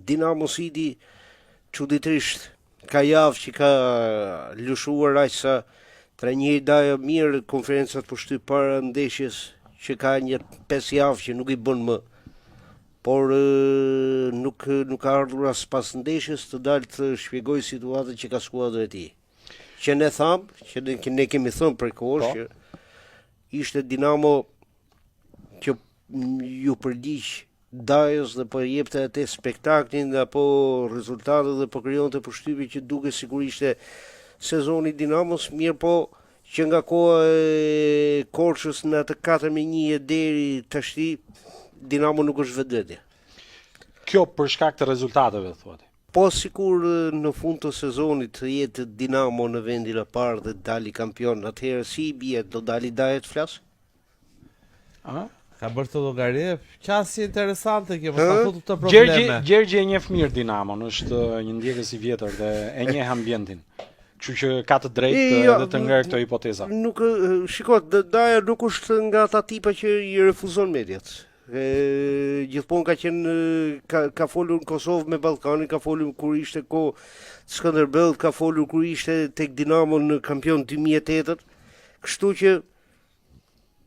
Dinamo City çuditërisht ka javë që ka lëshuar aq sa trajneri dajo mirë konferencat për shtyp para ndeshjes që ka një 5 javë që nuk i bën më. Por nuk ka ardhur as pas ndeshjes të dalë të shpjegoj situatën që ka skuadra e tij. Që ne thamë, që ne kemi thënë për kohësh që ishte Dinamo që ju përgjigj Dajos dhe po jepte atë spektaklin dhe apo rezultatet dhe po krijonte përshtypje që duke sigurisht ishte sezoni Dinamos, mirë po që nga koha e Korçës në atë 4-1 deri tashti Dinamo nuk është vetvete. Kjo për shkak të rezultateve, thuati. Po sikur në fund të sezonit të jetë Dinamo në vendin e parë dhe dali kampion, atëherë si i bie, do dali Daja të flas? Ka bërë të llogari, qasje interesante kjo, mos ta futu këtë probleme. Gjergji e njeh mirë Dinamon, është një ndjekës i vjetër dhe e njeh ambientin. Kështu që ka të drejtë edhe të ngërë këto hipoteza. Nuk shikoj, Daja nuk është nga ata tipa që i refuzon mediat. Gjithmonë ka qenë ka folur në Kosovë me Ballkanin, ka folur kur ishte Skënderbeu, ka folur kur ishte tek Dinamo në kampion 2008. Kështu që